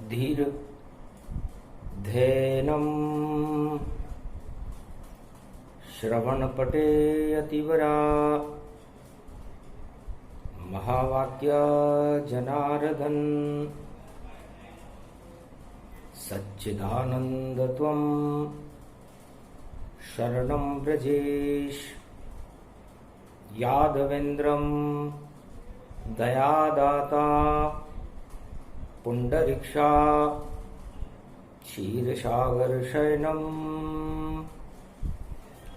धीर धेनं श्रवणपटे अतिवरा महावाक्य जनार्दन सच्चिदानंद त्वं शरणं व्रजेश यादवेन्द्रं दयादाता पुंडरीक्षा क्षीरसागर शयनं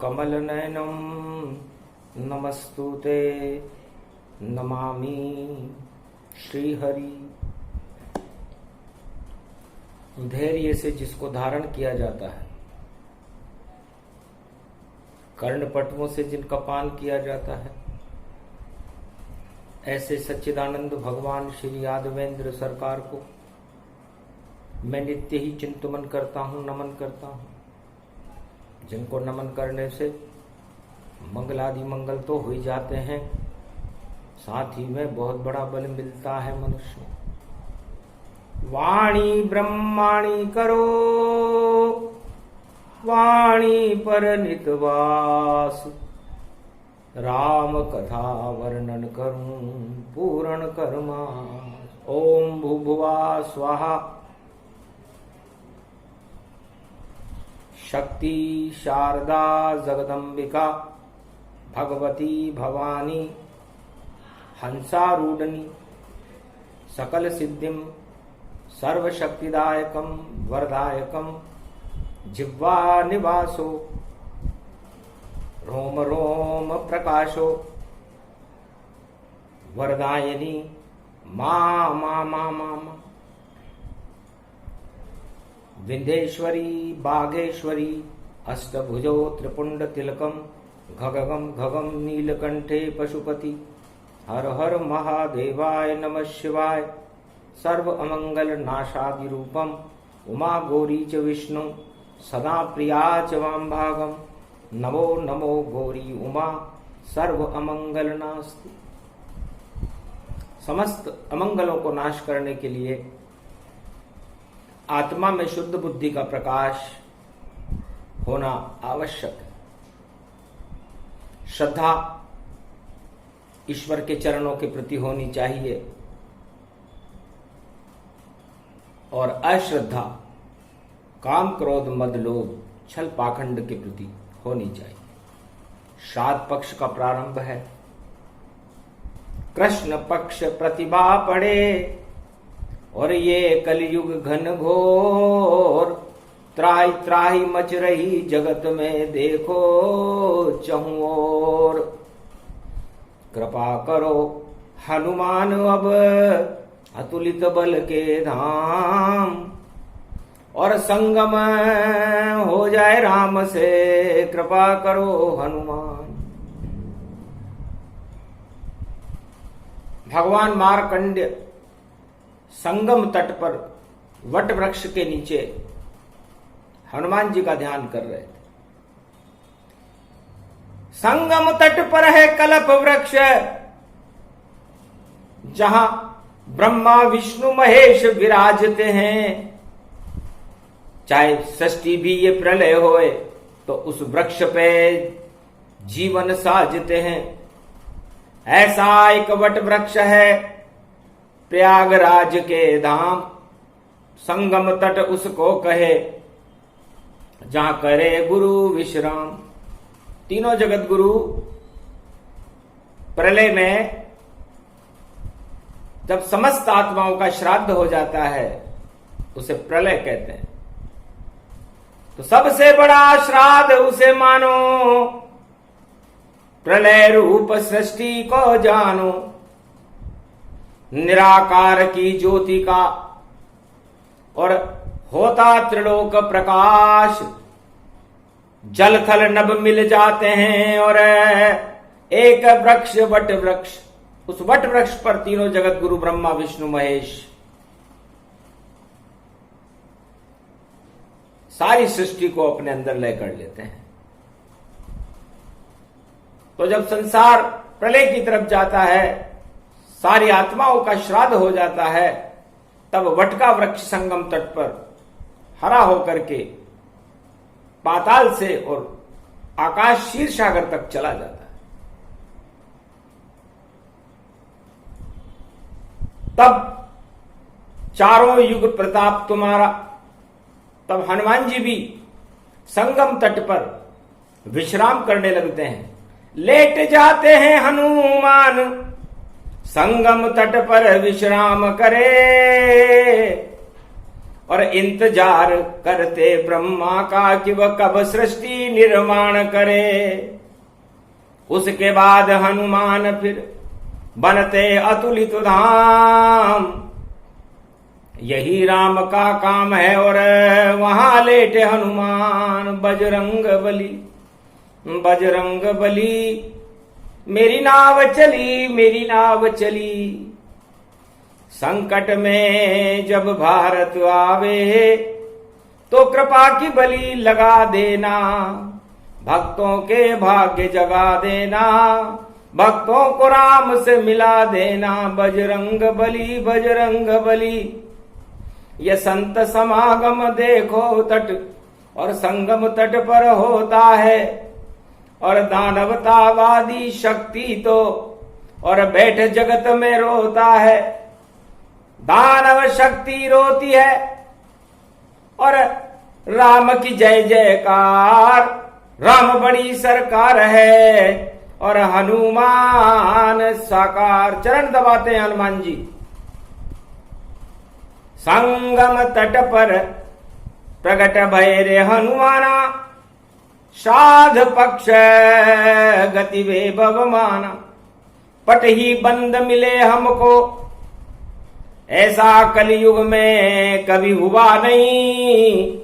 कमलनयनं नमस्तुते नमामि श्रीहरि। धैर्य से जिसको धारण किया जाता है, कर्णपटुओं से जिनका पान किया जाता है, ऐसे सच्चिदानंद भगवान श्री यादवेंद्र सरकार को मैं नित्य ही चिंतन करता हूँ, नमन करता हूँ। जिनको नमन करने से मंगलादि मंगल तो हो ही जाते हैं, साथ ही में बहुत बड़ा बल मिलता है मनुष्य। वाणी ब्रह्माणी करो, वाणी पर नितवास, राम कथा वर्णन करूं पूर्ण कर्मा। ओम भूभुवा स्वाहा। शक्ति शारदा जगदम्बिका भगवती भवानी हंसारूढ़नी सकल सिद्धिम सर्वशक्तिदायकम वरदायकम जिह्वा निवासो रोम रोम प्रकाशो वरदायिनी मा मा मा मा मा। विंध्येश्वरी बाघेश्वरी अष्टभुजो त्रिपुंड तिलकम घगम घगम नीलकंठे पशुपति हर हर महादेवाय नमः शिवाय। सर्व अमंगल नाशादि रूपम उमा गौरी च विष्णु सदा प्रिया च वामभागम। नमो नमो गौरी उमा सर्व अमंगल नास्ति। समस्त अमंगलों को नाश करने के लिए आत्मा में शुद्ध बुद्धि का प्रकाश होना आवश्यक है। श्रद्धा ईश्वर के चरणों के प्रति होनी चाहिए और अश्रद्धा काम क्रोध मद लोभ छल पाखंड के प्रति होनी चाहिए। श्राद्ध पक्ष का प्रारंभ है। कृष्ण पक्ष प्रतिभा पड़े और ये कलयुग घन घोर। त्राहि त्राहि मच रही जगत में देखो चहुं ओर। कृपा करो हनुमान अब अतुलित बल के धाम और संगम हो जाए राम से। कृपा करो हनुमान। भगवान मार्कंड्य संगम तट पर वट वृक्ष के नीचे हनुमान जी का ध्यान कर रहे थे। संगम तट पर है कल्प वृक्ष, जहां ब्रह्मा विष्णु महेश विराजते हैं। चाहे सृष्टि भी ये प्रलय होए तो उस वृक्ष पे जीवन साजते हैं। ऐसा एक वट वृक्ष है प्रयागराज के धाम। संगम तट उसको कहे जहां करे गुरु विश्राम। तीनों जगत गुरु प्रलय में जब समस्त आत्माओं का श्राद्ध हो जाता है उसे प्रलय कहते हैं। तो सबसे बड़ा श्राद्ध उसे मानो, प्रलय रूप सृष्टि को जानो। निराकार की ज्योति का और होता त्रिलोक प्रकाश। जल थल नभ मिल जाते हैं और एक वृक्ष वट वृक्ष। उस वट वृक्ष पर तीनों जगत गुरु ब्रह्मा विष्णु महेश सारी सृष्टि को अपने अंदर लय कर लेते हैं। तो जब संसार प्रलय की तरफ जाता है, सारी आत्माओं का श्राद्ध हो जाता है, तब वटका वृक्ष संगम तट पर हरा होकर के पाताल से और आकाश क्षीर सागर तक चला जाता है। तब चारों युग प्रताप तुम्हारा, तब हनुमान जी भी संगम तट पर विश्राम करने लगते हैं। लेट जाते हैं हनुमान संगम तट पर विश्राम करे, और इंतजार करते ब्रह्मा का कि वह कब सृष्टि निर्माण करे। उसके बाद हनुमान फिर बनते अतुलित धाम, यही राम का काम है। और वहां लेटे हनुमान बजरंग बली, बजरंग बली मेरी नाव चली, मेरी नाव चली। संकट में जब भारत आवे तो कृपा की बलि लगा देना, भक्तों के भाग्य जगा देना, भक्तों को राम से मिला देना। बजरंग बली, बजरंग बली। ये संत समागम देखो तट और संगम तट पर होता है, और दानवतावादी शक्ति तो और बैठ जगत में रोता है। दानव शक्ति रोती है और राम की जय जयकार, राम बड़ी सरकार है और हनुमान साकार। चरण दबाते हैं हनुमान जी। संगम तट पर प्रगट भय रे हनुमाना, साध पक्ष गति वे भवमाना। पट ही बंद मिले हमको, ऐसा कलयुग में कभी हुआ नहीं,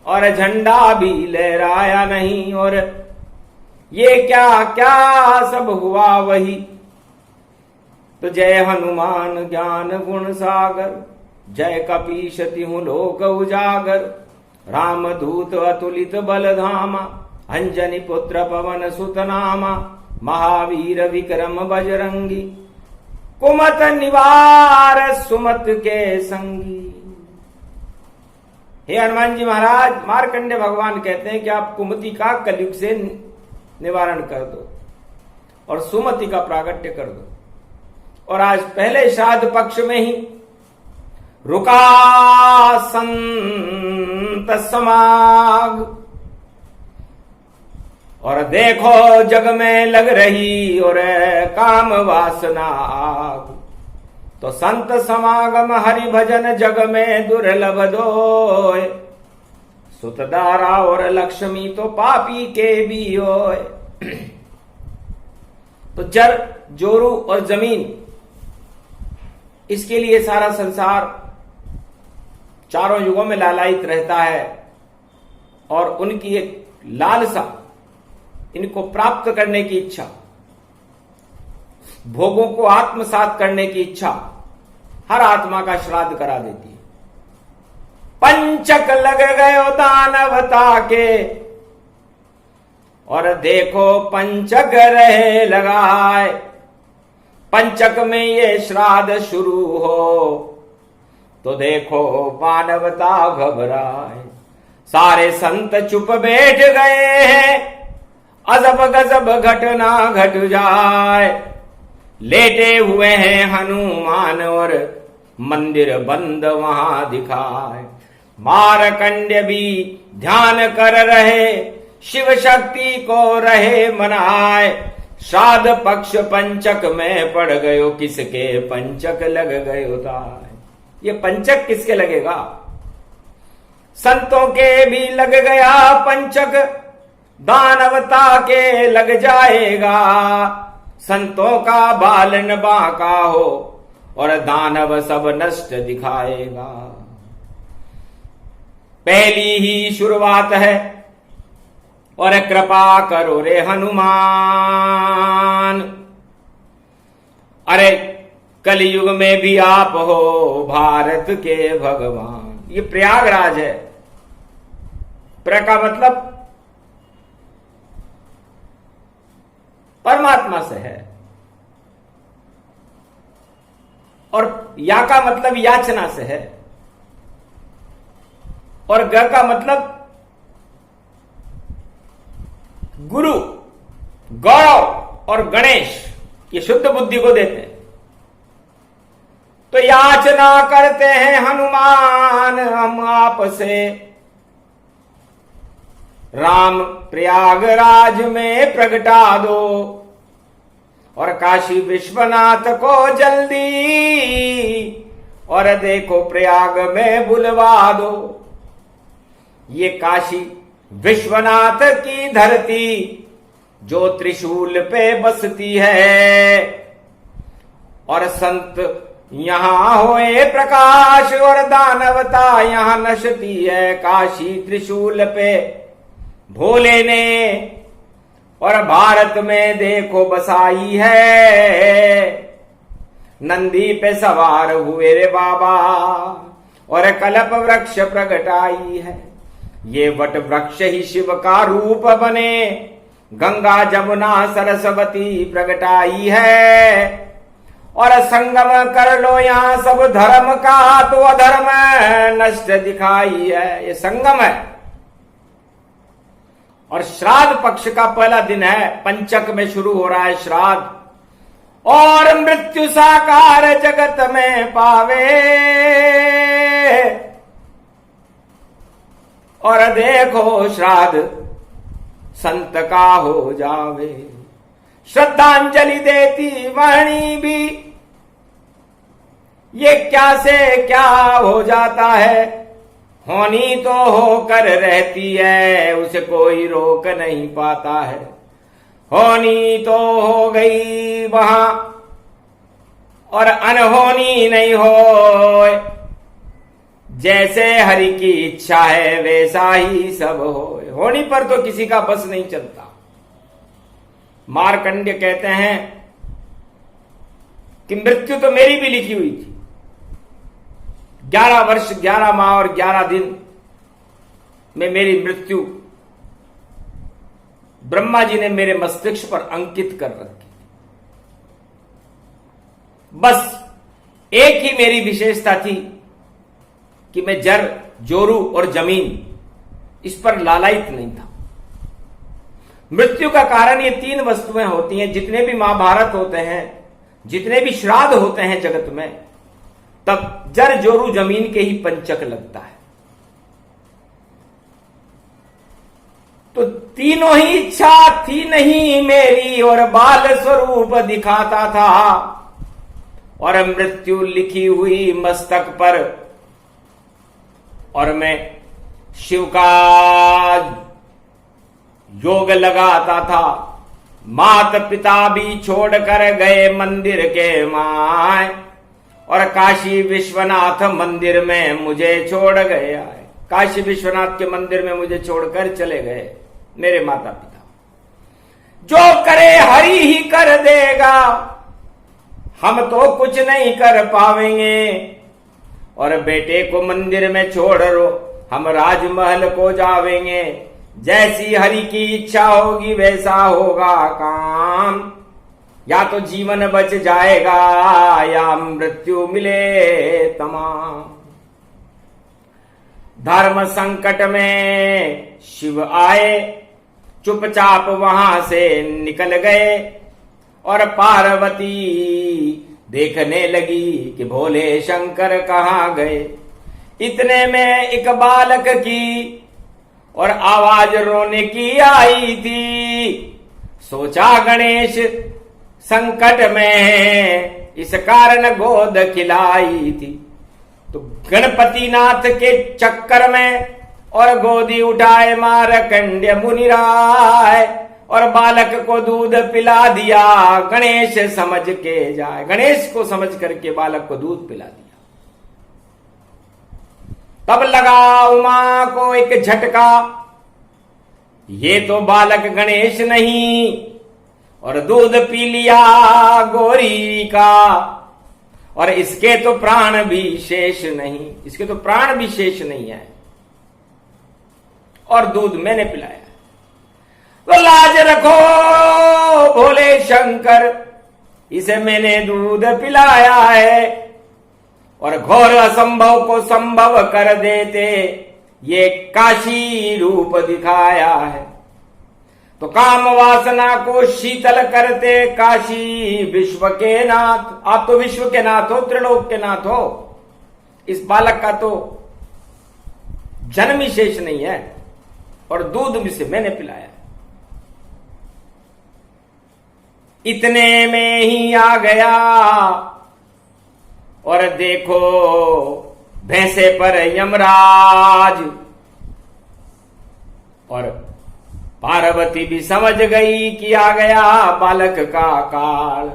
और झंडा भी लहराया नहीं। और ये क्या क्या सब हुआ वही, तो जय हनुमान ज्ञान गुण सागर, जय कपीश तिहु लोक उजागर। राम दूत अतुलित बल धामा, अंजनी पुत्र पवन सुत नामा। महावीर विक्रम बजरंगी, कुमत निवार सुमत के संगी। हे हनुमान जी महाराज, मार्कंडे भगवान कहते हैं कि आप कुमति का कलयुग से निवारण कर दो और सुमति का प्रागट्य कर दो। और आज पहले श्राद्ध पक्ष में ही रुका संत समाग, और देखो जग में लग रही और काम वासना आग। तो संत समागम हरि भजन जग में दुर्लभ दोय, सुतदारा और लक्ष्मी तो पापी के भी होय। तो जर जोरू और जमीन, इसके लिए सारा संसार चारों युगों में लालायित रहता है, और उनकी एक लालसा, इनको प्राप्त करने की इच्छा, भोगों को आत्मसात करने की इच्छा हर आत्मा का श्राद्ध करा देती है। पंचक लग गयो दानवता के, और देखो पंचक रहे लगाए। पंचक में ये श्राद्ध शुरू हो तो देखो मानवता घबराए। सारे संत चुप बैठ गए हैं, अजब गजब घटना घट जाए। लेटे हुए हैं हनुमान और मंदिर बंद वहां दिखाए। मारकंड्य भी ध्यान कर रहे, शिव शक्ति को रहे मनाए। श्राद्ध पक्ष पंचक में पड़ गयो, किसके पंचक लग गयो ताय। ये पंचक किसके लगेगा? संतों के भी लग गया पंचक, दानवता के लग जाएगा। संतों का बालन बांका हो और दानव सब नष्ट दिखाएगा। पहली ही शुरुआत है और कृपा करो रे हनुमान। अरे कलयुग में भी आप हो भारत के भगवान। ये प्रयागराज है। प्र का मतलब परमात्मा से है। और या का मतलब याचना से है, और ग का मतलब गुरु, गौरव और गणेश, ये शुद्ध बुद्धि को देते हैं। तो याचना करते हैं हनुमान हम आपसे, राम प्रयागराज में प्रगटा दो, और काशी विश्वनाथ को जल्दी, और देखो प्रयाग में बुलवा दो। ये काशी विश्वनाथ की धरती जो त्रिशूल पे बसती है, और संत यहां होए प्रकाश, और दानवता यहां नशती है। काशी त्रिशूल पे भोले ने, और भारत में देखो बसाई है। नंदी पे सवार हुए रे बाबा, और कल्प वृक्ष प्रगटाई है। ये वट वृक्ष ही शिव का रूप बने, गंगा जमुना सरस्वती प्रगटाई है। और संगम कर लो यहां सब धर्म का, तो अधर्म नष्ट दिखाई है। ये संगम है। और श्राद्ध पक्ष का पहला दिन है, पंचक में शुरू हो रहा है श्राद्ध। और मृत्यु साकार जगत में पावे, और देखो श्राद्ध संत का हो जावे। श्रद्धांजलि देती वाणी भी, ये क्या से क्या हो जाता है। होनी तो होकर रहती है, उसे कोई रोक नहीं पाता है। होनी तो हो गई वहां, और अनहोनी नहीं हो। जैसे हरि की इच्छा है वैसा ही सब हो। होनी पर तो किसी का बस नहीं चलता। मार्कंड्य कहते हैं कि मृत्यु तो मेरी भी लिखी हुई थी। 11 वर्ष 11 माह और 11 दिन में मेरी मृत्यु ब्रह्मा जी ने मेरे मस्तिष्क पर अंकित कर रखी। बस एक ही मेरी विशेषता थी कि मैं जर, जोरू और जमीन इस पर लालायित नहीं था। मृत्यु का कारण ये 3 वस्तुएं होती हैं। जितने भी महाभारत होते हैं, जितने भी श्राद्ध होते हैं जगत में, तब जर, जोरू, जमीन के ही पंचक लगता है। तो तीनों ही इच्छा थी नहीं मेरी, और बाल स्वरूप दिखाता था। और मृत्यु लिखी हुई मस्तक पर, और मैं शिव का योग लगाता था। माता पिता भी छोड़कर गए मंदिर के माय, और काशी विश्वनाथ मंदिर में मुझे छोड़ गए आए। काशी विश्वनाथ के मंदिर में मुझे छोड़कर चले गए मेरे माता पिता। जो करे हरि ही कर देगा, हम तो कुछ नहीं कर पावेंगे। और बेटे को मंदिर में छोड़ रो, हम राजमहल को जावेंगे। जैसी हरि की इच्छा होगी वैसा होगा काम। या तो जीवन बच जाएगा, या मृत्यु मिले तमाम। धर्म संकट में शिव आए, चुपचाप वहां से निकल गए। और पार्वती देखने लगी कि भोले शंकर कहाँ गए। इतने में एक बालक की और आवाज रोने की आई थी। सोचा गणेश संकट में है, इस कारण गोद खिलाई थी। तो गणपति नाथ के चक्कर में और गोदी उठाए मारकंड्य मुनिराय, और बालक को दूध पिला दिया गणेश समझ के जाए। गणेश को समझ करके बालक को दूध पिला दिया। तब लगा उमा को एक झटका, ये तो बालक गणेश नहीं, और दूध पी लिया गौरी का। और इसके तो प्राण भी शेष नहीं, इसके तो प्राण भी शेष नहीं है। और दूध मैंने पिलाया। तो लाज रखो भोले शंकर, इसे मैंने दूध पिलाया है। और घोर असंभव को संभव कर देते ये काशी रूप दिखाया है। तो काम वासना को शीतल करते काशी विश्व के नाथ। आप तो विश्व के नाथ हो, त्रिलोक के नाथ हो। इस बालक का तो जन्म ही शेष नहीं है और दूध भी से मैंने पिलाया। इतने में ही आ गया और देखो भैंसे पर यमराज। और पार्वती भी समझ गई कि आ गया बालक का काल।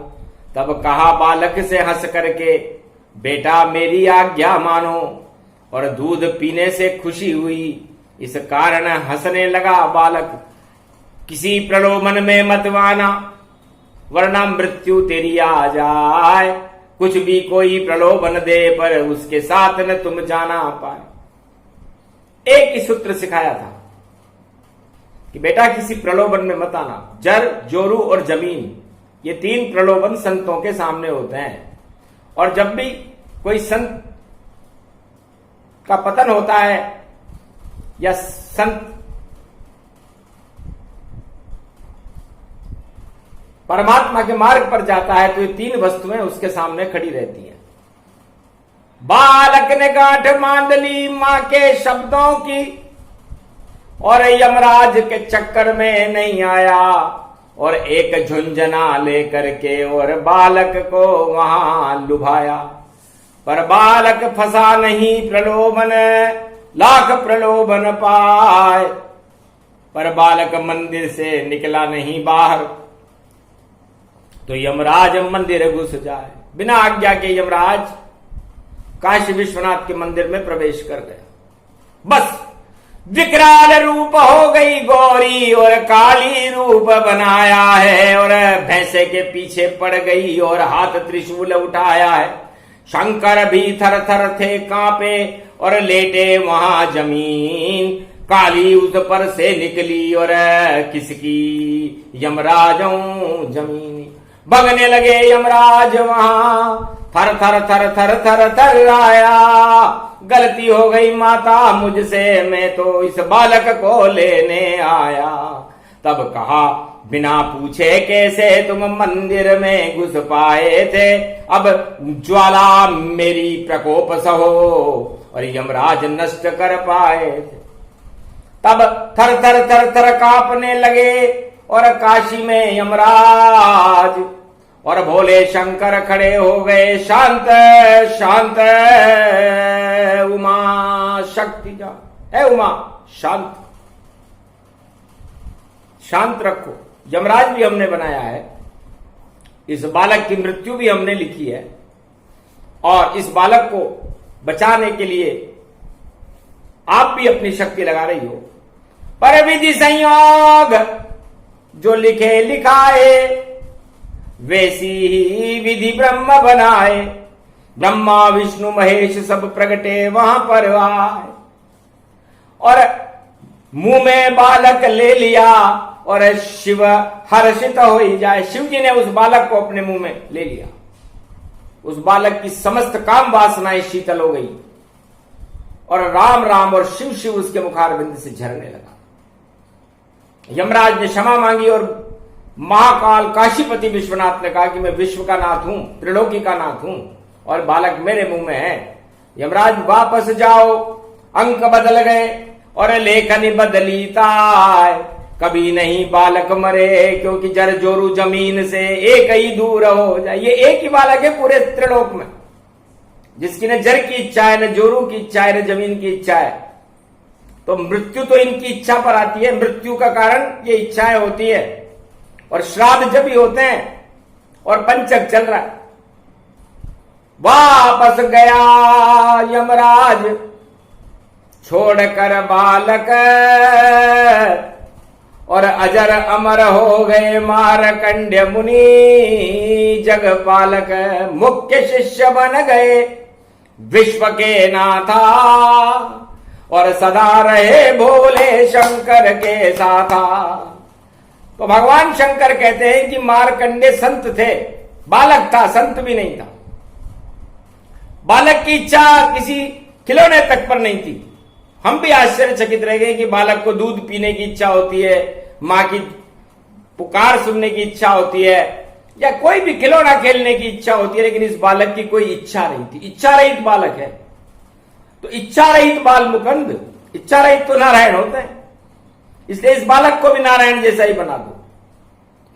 तब कहा बालक से हंस करके, बेटा मेरी आज्ञा मानो। और दूध पीने से खुशी हुई, इस कारण हंसने लगा बालक। किसी प्रलोभन में मत आना, वरना मृत्यु तेरी आ जाए। कुछ भी कोई प्रलोभन दे पर उसके साथ न तुम जाना पाए। एक ही सूत्र सिखाया था कि बेटा किसी प्रलोभन में मत आना। जर, जोरू और जमीन, ये तीन प्रलोभन संतों के सामने होते हैं। और जब भी कोई संत का पतन होता है या संत परमात्मा के मार्ग पर जाता है तो ये तीन वस्तुएं उसके सामने खड़ी रहती हैं। बालक ने गांठ बांध ली मां के शब्दों की और यमराज के चक्कर में नहीं आया। और एक झुंझुना लेकर के और बालक को वहां लुभाया। पर बालक फंसा नहीं प्रलोभन, लाख प्रलोभन पाए। पर बालक मंदिर से निकला नहीं बाहर। तो यमराज मंदिर घुस जाए। बिना आज्ञा के यमराज काशी विश्वनाथ के मंदिर में प्रवेश कर गया। बस विकराल रूप हो गई गौरी और काली रूप बनाया है। और भैंसे के पीछे पड़ गई और हाथ त्रिशूल उठाया है। शंकर भी थर थर थे कांपे और लेटे वहां जमीन। काली उस पर से निकली और किसकी, यमराजों जमीन। भगने लगे यमराज वहां, थर थर थर थर थर थर आया। गलती हो गई माता मुझसे, मैं तो इस बालक को लेने आया। तब कहा बिना पूछे कैसे तुम मंदिर में घुस पाए थे। अब ज्वाला मेरी प्रकोप सहो और यमराज नष्ट कर पाए थे। तब थर थर थर थर कांपने लगे और काशी में यमराज और भोले शंकर खड़े हो गए। शांत शांत उमा शक्ति जा है। उमा शांत, शांत रखो। यमराज भी हमने बनाया है, इस बालक की मृत्यु भी हमने लिखी है। और इस बालक को बचाने के लिए आप भी अपनी शक्ति लगा रही हो। पर विधि संयोग जो लिखे लिखाए, वैसी ही विधि ब्रह्म बनाए। ब्रह्मा विष्णु महेश सब प्रगटे वहां पर आए। और मुंह में बालक ले लिया और शिव हर्षित हो ही जाए। शिव जी ने उस बालक को अपने मुंह में ले लिया। उस बालक की समस्त काम वासनाएं शीतल हो गई और राम राम और शिव शिव उसके मुखारबिंद से झरने लगा। यमराज ने क्षमा मांगी और महाकाल काशीपति विश्वनाथ ने कहा कि मैं विश्व का नाथ हूं, त्रिलोकी का नाथ हूं और बालक मेरे मुंह में है। यमराज वापस जाओ। अंक बदल गए और लेखनी बदली ताय। कभी नहीं बालक मरे, क्योंकि जर जोरू जमीन से एक ही दूर हो जाए। ये एक ही बालक है पूरे त्रिलोक में, जिसकी न जर की इच्छा है, न जोरू की इच्छा है, न जमीन की इच्छा है। तो मृत्यु तो इनकी इच्छा पर आती है। मृत्यु का कारण ये इच्छाएं होती है। और श्राद्ध जब भी होते हैं और पंचक चल रहा है। वापस गया यमराज छोड़कर बालक और अजर अमर हो गए मारकंड्य मुनि। जग पालक मुख्य शिष्य बन गए विश्व के नाथा और सदा रहे भोले शंकर के साथा। तो भगवान शंकर कहते हैं कि मारकंडे संत थे, बालक था, संत भी नहीं था। बालक की इच्छा किसी खिलौने तक पर नहीं थी। हम भी आश्चर्यचकित रह गए कि बालक को दूध पीने की इच्छा होती है, मां की पुकार सुनने की इच्छा होती है, या कोई भी खिलौना खेलने की इच्छा होती है, लेकिन इस बालक की कोई इच्छा नहीं थी। इच्छा रहित बालक है। तो इच्छा रहित बाल मुकुंद, इच्छा रहित तो नारायण होते हैं, इसलिए इस बालक को भी नारायण जैसा ही बना दो,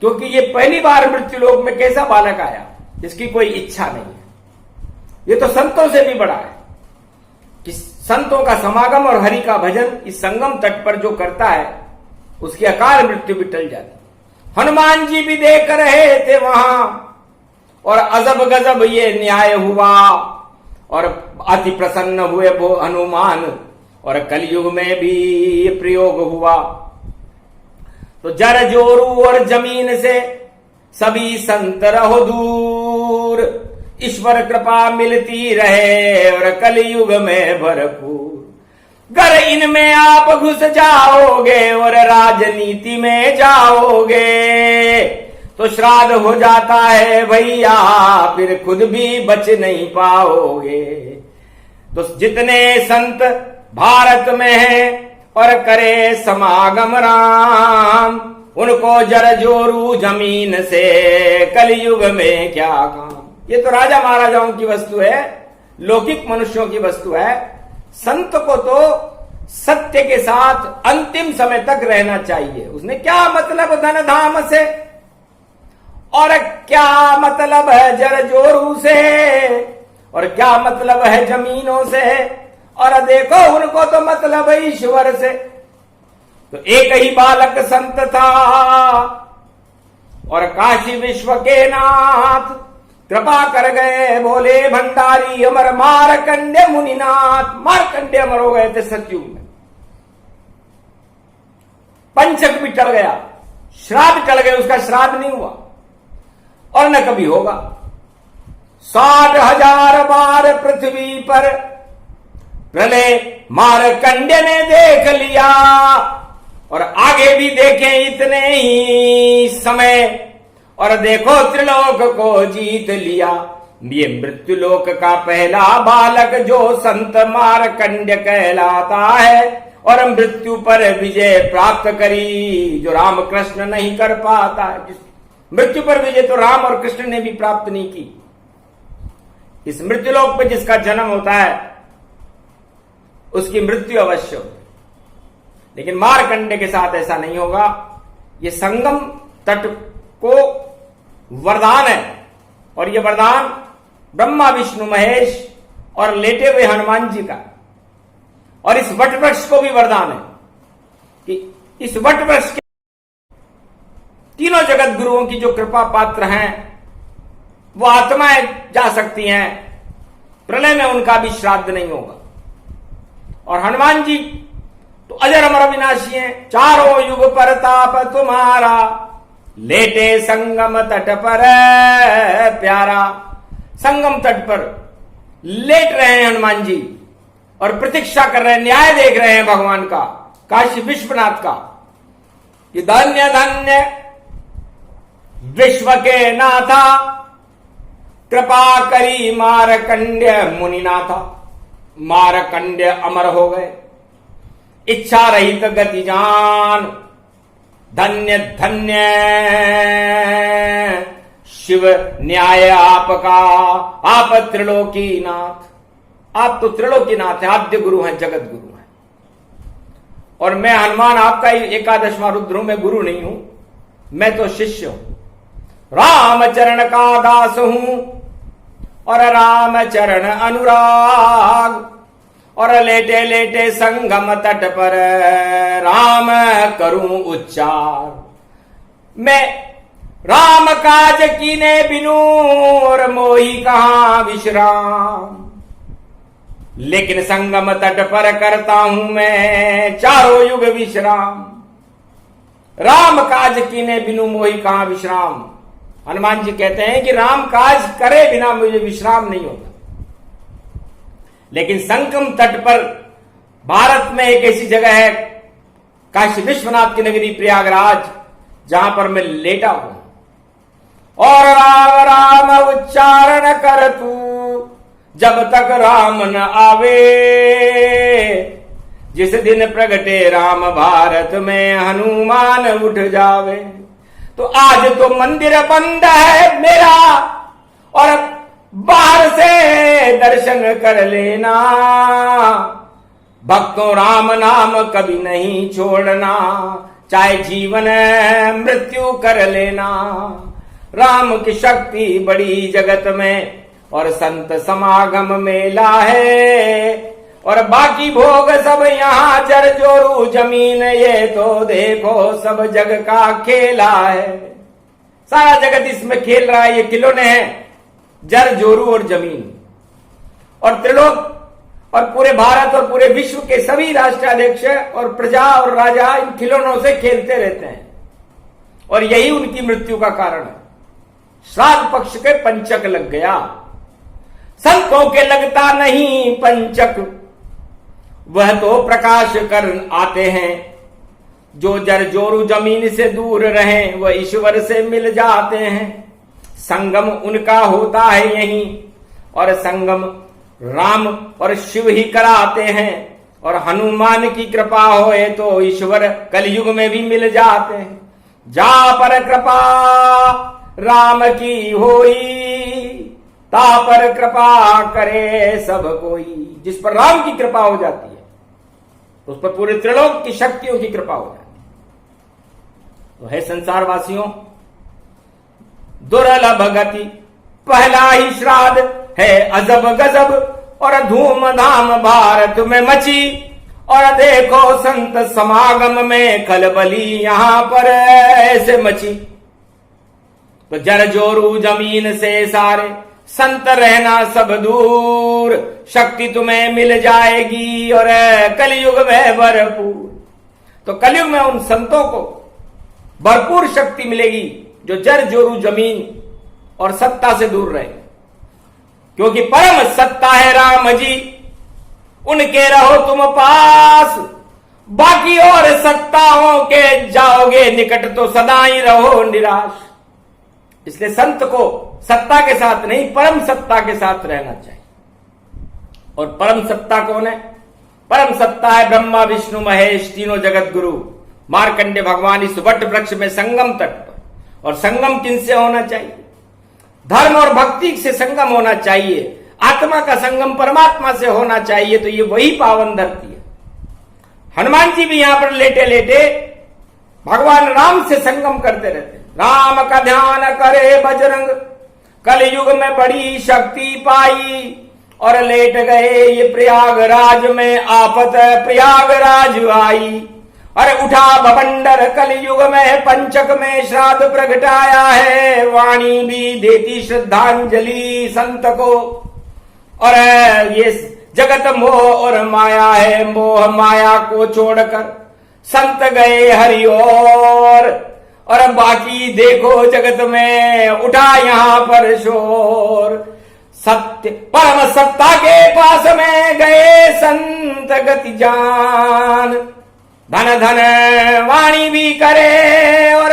क्योंकि ये पहली बार मृत्यु लोक में कैसा बालक आया जिसकी कोई इच्छा नहीं है। ये तो संतों से भी बड़ा है कि संतों का समागम और हरि का भजन इस संगम तट पर जो करता है उसकी अकाल मृत्यु भी टल जाती। हनुमान जी भी देख रहे थे वहां, और अजब गजब ये न्याय हुआ, और अति प्रसन्न हुए वो हनुमान, और कलयुग में भी ये प्रयोग हुआ। तो जर जोरू और जमीन से सभी संत रहो दूर, ईश्वर कृपा मिलती रहे और कलयुग में भरपूर। गर इनमें आप घुस जाओगे और राजनीति में जाओगे, तो श्राद्ध हो जाता है भैया, फिर खुद भी बच नहीं पाओगे। तो जितने संत भारत में हैं और करे समागम राम, उनको जर जोरू जमीन से कलयुग में क्या काम। ये तो राजा महाराजाओं की वस्तु है, लौकिक मनुष्यों की वस्तु है। संत को तो सत्य के साथ अंतिम समय तक रहना चाहिए। उसने क्या मतलब धन धाम से, और क्या मतलब है जर जोरू से, और क्या मतलब है जमीनों से, और देखो उनको तो मतलब है ईश्वर से। तो एक ही बालक संत था और काशी विश्व के नाथ, कृपा कर गए बोले भंडारी अमर मारकंडे मुनिनाथ। मारकंडे अमर हो गए थे सतयुग में, पंचक भी टल गया, श्राद्ध टल गए, उसका श्राद्ध नहीं हुआ और न कभी होगा। 60,000 बार पृथ्वी पर प्रलय मारकंडे ने देख लिया, और आगे भी देखें इतने ही समय, और देखो त्रिलोक को जीत लिया। ये मृत्यु लोक का पहला बालक जो संत मारकंड कहलाता है, और मृत्यु पर विजय प्राप्त करी जो राम कृष्ण नहीं कर पाता है। मृत्यु पर विजय तो राम और कृष्ण ने भी प्राप्त नहीं की। इस मृत्यु लोक पे जिसका जन्म होता है उसकी मृत्यु अवश्य होती, लेकिन मारकंडे के साथ ऐसा नहीं होगा। ये संगम तट को वरदान है, और ये वरदान ब्रह्मा विष्णु महेश और लेटे हुए हनुमान जी का, और इस वट वृक्ष को भी वरदान है कि इस वट वृक्ष के तीनों जगत गुरुओं की जो कृपा पात्र हैं वो आत्माएं जा सकती हैं, प्रलय में उनका भी श्राद्ध नहीं होगा। और हनुमान जी तो अजर अमर अविनाशी हैं, चारों युग पर ताप तुम्हारा, लेटे संगम तट पर प्यारा। संगम तट पर लेट रहे हैं हनुमान जी और प्रतीक्षा कर रहे हैं, न्याय देख रहे हैं भगवान का, काशी विश्वनाथ का, कि धन्य धन्य विश्व के नाथा, कृपा करी मारकंड्य मुनिनाथा। मारकंड्य अमर हो गए, इच्छा रहित गति जान, धन्य धन्य शिव न्याय आपका, आप त्रिलोकी नाथ। आप तो त्रिलोकी नाथ हैं, आद्य गुरु हैं, जगत गुरु हैं। और मैं हनुमान आपका ही एकादशवां रुद्र हूं, मैं गुरु नहीं हूं, मैं तो शिष्य हूं, रामचरण का दास हूं और रामचरण अनुराग। और लेटे लेटे संगम तट पर राम करूं उच्चार, मैं राम काज कीने बिनु और मोही कहां विश्राम। लेकिन संगम तट पर करता हूं मैं चारों युग विश्राम, राम काज कीने बिनु मोही कहां विश्राम। हनुमान जी कहते हैं कि राम काज करे बिना मुझे विश्राम नहीं होता। लेकिन संगम तट पर भारत में एक ऐसी जगह है, काशी विश्वनाथ की नगरी प्रयागराज, जहां पर मैं लेटा हूं और राम राम उच्चारण कर तू, जब तक राम न आवे। जिस दिन प्रगटे राम भारत में हनुमान उठ जावे। तो आज तो मंदिर बंद है मेरा और बाहर से दर्शन कर लेना। भक्तों राम नाम कभी नहीं छोड़ना, चाहे जीवन मृत्यु कर लेना। राम की शक्ति बड़ी जगत में और संत समागम मेला है। और बाकी भोग सब यहाँ जर जोरू जमीन, ये तो देखो सब जग का खेला है। सारा जगत इसमें खेल रहा है, ये खिलौने हैं जर जोरू और जमीन। और त्रिलोक और पूरे भारत और पूरे विश्व के सभी राष्ट्राध्यक्ष और प्रजा और राजा इन खिलौनों से खेलते रहते हैं और यही उनकी मृत्यु का कारण है। श्राद्ध पक्ष के पंचक लग गया, संतों के लगता नहीं पंचक। वह तो प्रकाश कर आते हैं, जो जर जोरू जमीन से दूर रहें वह ईश्वर से मिल जाते हैं। संगम उनका होता है यहीं और संगम राम और शिव ही कराते हैं। और हनुमान की कृपा होए तो ईश्वर कलयुग में भी मिल जाते हैं। जा पर कृपा राम की होई, ता पर कृपा करे सब कोई। जिस पर राम की कृपा हो जाती है उस पर पूरे त्रिलोक की शक्तियों की कृपा हो जाती है। तो है संसार वासियों, दुर्लभ गति पहला ही श्राद्ध है अजब गजब और धूमधाम भारत में मची। और देखो संत समागम में खलबली यहां पर ऐसे मची। तो जर जोरू जमीन से सारे संत रहना सब दूर, शक्ति तुम्हें मिल जाएगी और कलयुग में भरपूर। तो कलयुग में उन संतों को भरपूर शक्ति मिलेगी जो जर जोरू जमीन और सत्ता से दूर रहे, क्योंकि परम सत्ता है राम जी, उनके रहो तुम पास। बाकी और सत्ताओं के जाओगे निकट तो सदा ही रहो निराश। इसलिए संत को सत्ता के साथ नहीं परम सत्ता के साथ रहना चाहिए। और परम सत्ता कौन है? परम सत्ता है ब्रह्मा विष्णु महेश तीनों जगत गुरु। मार्कंडे भगवान इस वट वृक्ष में संगम तट पर। और संगम किनसे होना चाहिए? धर्म और भक्ति से संगम होना चाहिए। आत्मा का संगम परमात्मा से होना चाहिए। तो ये वही पावन धरती है। हनुमान जी भी यहां पर लेटे लेटे भगवान राम से संगम करते रहते। राम का ध्यान करे बजरंग, कलयुग में बड़ी शक्ति पाई। और लेट गए ये प्रयागराज में आफत प्रयागराज आई। अरे उठा भवंडर कलयुग में पंचक में श्राद्ध प्रगटाया है। वाणी भी देती श्रद्धांजलि संत को। और ये जगत मोह और माया है, मोह माया को छोड़कर संत गए हरि और बाकी देखो जगत में उठा यहां पर शोर। सत्य परम सत्ता के पास में गए संत गति जान। धन धन वाणी भी करे और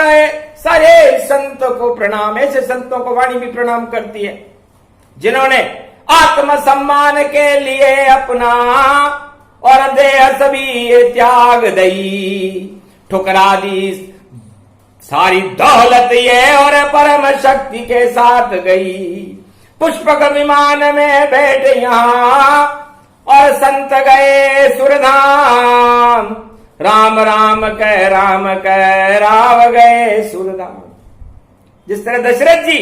सारे संत को प्रणाम। ऐसे संतों को वाणी भी प्रणाम करती है जिन्होंने आत्म सम्मान के लिए अपना और देह सभी त्याग दई। ठुकरा दी सारी दौलत ये और परम शक्ति के साथ गई। पुष्पक विमान में बैठे यहां और संत गए सुरधाम। राम राम कह राव गए सुरधाम। जिस तरह दशरथ जी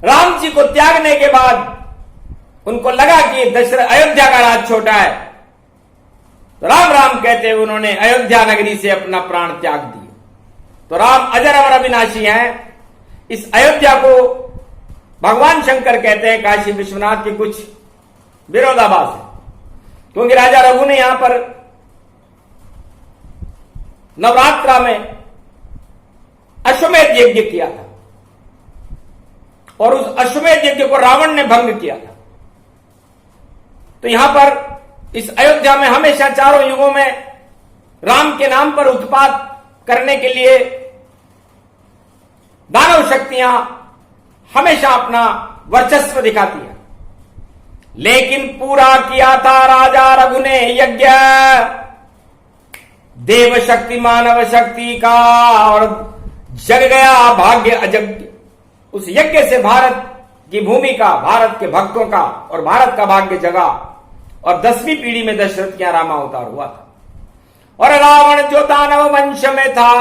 राम जी को त्यागने के बाद उनको लगा कि दशरथ अयोध्या का राज छोटा है, तो राम राम कहते हुए उन्होंने अयोध्या नगरी से अपना प्राण त्याग दिए। तो राम अजर अमर अविनाशी हैं। इस अयोध्या को भगवान शंकर कहते हैं काशी विश्वनाथ के कुछ विरोधाभास है, क्योंकि राजा रघु ने यहां पर नवरात्रा में अश्वमेध यज्ञ किया था और उस अश्वमेध यज्ञ को रावण ने भंग किया था। तो यहां पर इस अयोध्या में हमेशा चारों युगों में राम के नाम पर उत्पात करने के लिए दानव शक्तियां हमेशा अपना वर्चस्व दिखाती है। लेकिन पूरा किया था राजा रघु ने यज्ञ, देव शक्ति मानव शक्ति का, और जग गया भाग्य अजग्य। उस यज्ञ से भारत की भूमि का, भारत के भक्तों का और भारत का भाग्य जगा, और 10वीं पीढ़ी में दशरथ का रामावतार हुआ था। और रावण जो दानव वंश में था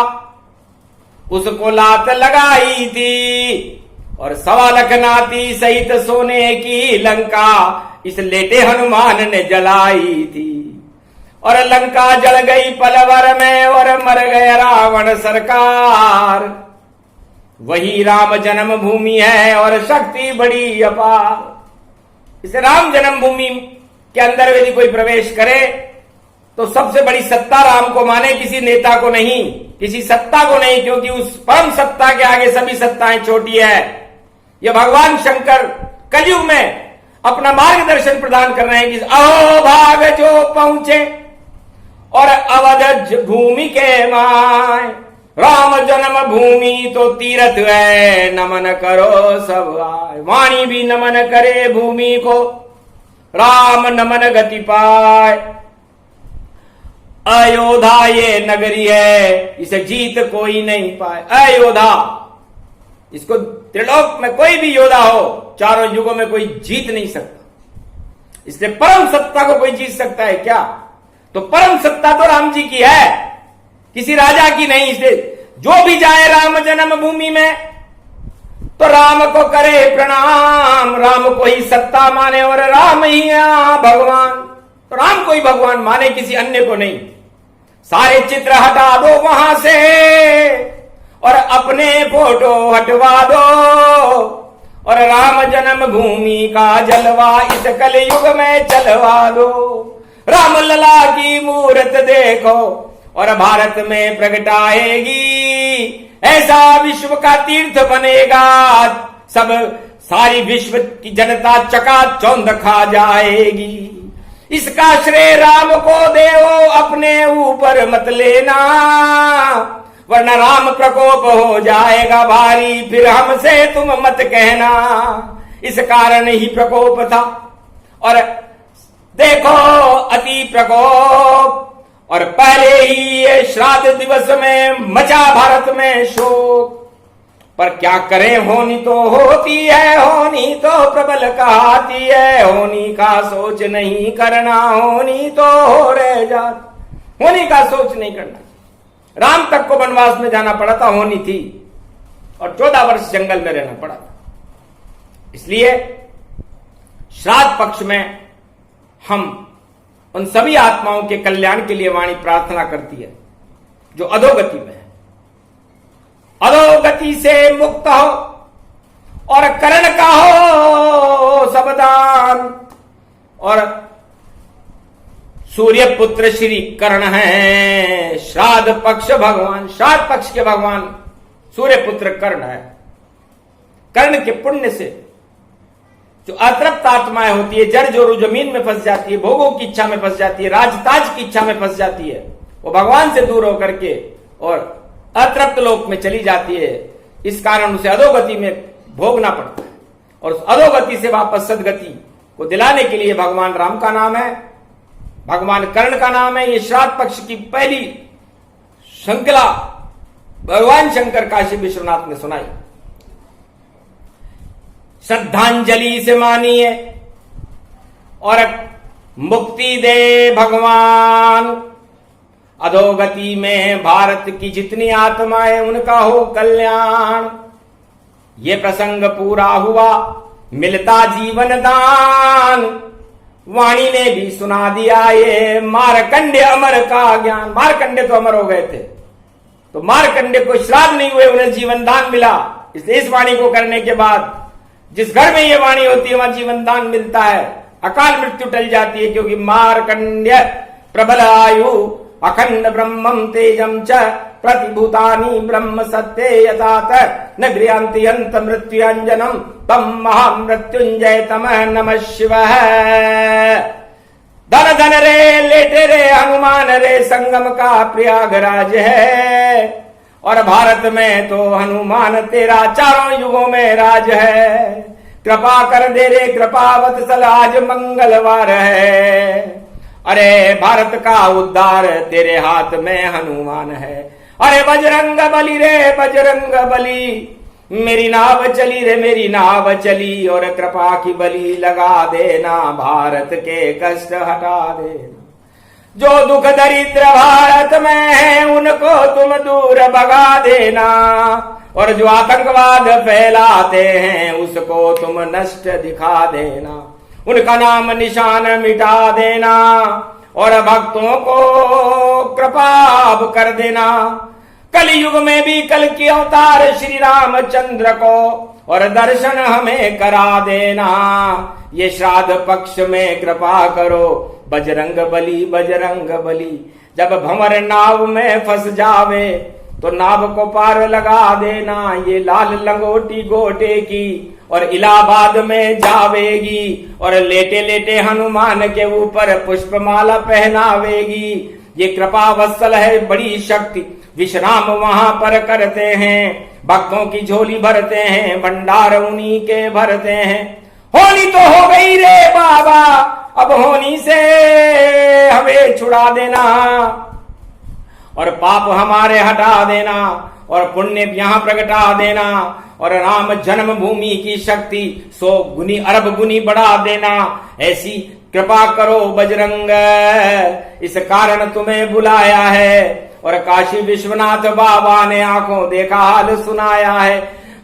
उसको लात लगाई थी, और 1.25 लाख नाती सहित सोने की लंका इस लेटे हनुमान ने जलाई थी। और लंका जल गई पलवर में और मर गया रावण सरकार। वही राम जन्मभूमि है और शक्ति बड़ी अपार। इस राम जन्मभूमि के अंदर यदि कोई प्रवेश करे तो सबसे बड़ी सत्ता राम को माने, किसी नेता को नहीं, किसी सत्ता को नहीं, क्योंकि उस परम सत्ता के आगे सभी सत्ताएं छोटी है। यह भगवान शंकर कलयुग में अपना मार्गदर्शन प्रदान कर रहे हैं कि अहो भाग जो पहुंचे और अवध भूमि के माय, राम जन्म भूमि तो तीर्थ है, नमन करो सब आए। वाणी भी नमन करे भूमि को, राम नमन गति पाए। अयोध्या ये नगरी है, इसे जीत कोई नहीं पाए। अयोध्या, इसको त्रिलोक में कोई भी योद्धा हो, चारों युगों में कोई जीत नहीं सकता। इसलिए परम सत्ता को कोई जीत सकता है क्या? तो परम सत्ता तो राम जी की है, किसी राजा की नहीं। इसलिए जो भी जाए राम जन्म भूमि में तो राम को करे प्रणाम, राम को ही सत्ता माने और राम ही भगवान। तो राम को ही भगवान माने, किसी अन्य को नहीं। सारे चित्र हटा दो वहां से और अपने फोटो हटवा दो, और राम जन्म भूमि का जलवा इस कलयुग में चलवा दो। राम लला की मूरत देखो और भारत में प्रगटाएगी, ऐसा विश्व का तीर्थ बनेगा। सब सारी विश्व की जनता चकाचौंध खा जाएगी। इसका श्रेय राम को देवो, अपने ऊपर मत लेना, वरना राम प्रकोप हो जाएगा भारी, फिर हमसे तुम मत कहना। इस कारण ही प्रकोप था, और देखो अति प्रकोप। और पहले ही ये श्राद्ध दिवस में मचा भारत में शोक। पर क्या करें, होनी तो होती है, होनी तो प्रबल कहाती है। होनी का सोच नहीं करना, होनी तो हो रह जाती। होनी का सोच नहीं करना। राम तक को वनवास में जाना पड़ा था, होनी थी, और 14 वर्ष जंगल में रहना पड़ा था। इसलिए श्राद्ध पक्ष में हम उन सभी आत्माओं के कल्याण के लिए वाणी प्रार्थना करती है जो अधोगति में है। अधोगति से मुक्त हो और कर्ण का हो सबदान। और सूर्य पुत्र श्री कर्ण है, श्राद्ध पक्ष भगवान, श्राद्ध पक्ष के भगवान सूर्य पुत्र कर्ण है। कर्ण के पुण्य से जो अतृप्त आत्माएं होती है, जड़ जोरू जमीन में फंस जाती है, भोगों की इच्छा में फंस जाती है, राजताज की इच्छा में फंस जाती है, वो भगवान से दूर होकर के और अतृप्त लोक में चली जाती है। इस कारण उसे अधोगति में भोगना पड़ता है, और उस अधोगति से वापस सदगति को दिलाने के लिए भगवान राम का नाम है, भगवान कर्ण का नाम है। ये श्राद्ध पक्ष की पहली श्रृंखला भगवान शंकर काशी विश्वनाथ ने सुनाई। श्रद्धांजलि से मानिए और मुक्ति दे भगवान। अधोगति में भारत की जितनी आत्माएं, उनका हो कल्याण। ये प्रसंग पूरा हुआ, मिलता जीवन दान। वाणी ने भी सुना दिया ये मारकंडे अमर का ज्ञान। मारकंडे तो अमर हो गए थे, तो मारकंडे को श्राद्ध नहीं हुए, उन्हें जीवन दान मिला। इसलिए इस वाणी को करने के बाद जिस घर में ये वाणी होती है वहां जीवन दान मिलता है, अकाल मृत्यु टल जाती है। क्योंकि मारकंड्य प्रबल आयु अखंड ब्रह्मम तेजम च प्रतिभूतानि ब्रह्म सत्य यथात न गृहंति अंत मृत्युंजनम तम महामृत्युंजय तमः नमः शिवः। धन धन रे लेटे रे हनुमान रे, संगम का प्रयागराज है। और भारत में तो हनुमान तेरा चारों युगों में राज है। कृपा कर दे रे कृपा वत्सल, आज मंगलवार है। अरे भारत का उद्धार तेरे हाथ में हनुमान है। अरे बजरंग बली रे बजरंग बली, मेरी नाव चली रे मेरी नाव चली, और कृपा की बली लगा देना, भारत के कष्ट हटा देना। जो दुख दरिद्र भारत में है उनको तुम दूर भगा देना, और जो आतंकवाद फैलाते हैं उसको तुम नष्ट दिखा देना, उनका नाम निशान मिटा देना, और भक्तों को कृपा कर देना। कलयुग में भी कल की अवतार श्री रामचंद्र को, और दर्शन हमें करा देना। ये श्राद्ध पक्ष में कृपा करो, बजरंग बली बजरंग बली। जब भंवर नाव में फंस जावे तो नाव को पार लगा देना, ये लाल लंगोटी गोटे की और इलाहाबाद में जावेगी, और लेटे लेटे हनुमान के ऊपर पुष्पमाला पहनावेगी। ये कृपा वत्सल है बड़ी शक्ति, विश्राम वहां पर करते हैं, भक्तों की झोली भरते हैं, भंडार उन्हीं के भरते हैं। होनी तो हो गई रे बाबा, अब होनी से हमें छुड़ा देना, और पाप हमारे हटा देना, और पुण्य यहाँ प्रगटा देना, और राम जन्मभूमि की शक्ति 100 गुनी अरब गुनी बढ़ा देना। ऐसी कृपा करो बजरंग, इस कारण तुम्हें बुलाया है, और काशी विश्वनाथ बाबा ने आंखों देखा हाल सुनाया है।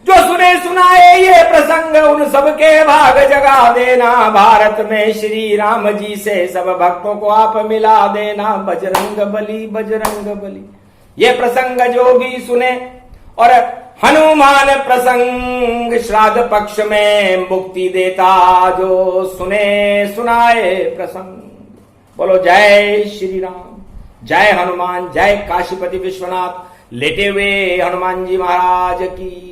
जो सुने सुनाए ये प्रसंग उन सबके भाग जगा देना, भारत में श्री राम जी से सब भक्तों को आप मिला देना, बजरंग बली बजरंग बली। ये प्रसंग जो भी सुने, और हनुमान प्रसंग श्राद्ध पक्ष में मुक्ति देता, जो सुने सुनाए प्रसंग। बोलो जय श्री राम, जय हनुमान, जय काशीपति विश्वनाथ, लेटे हुए हनुमान जी महाराज की।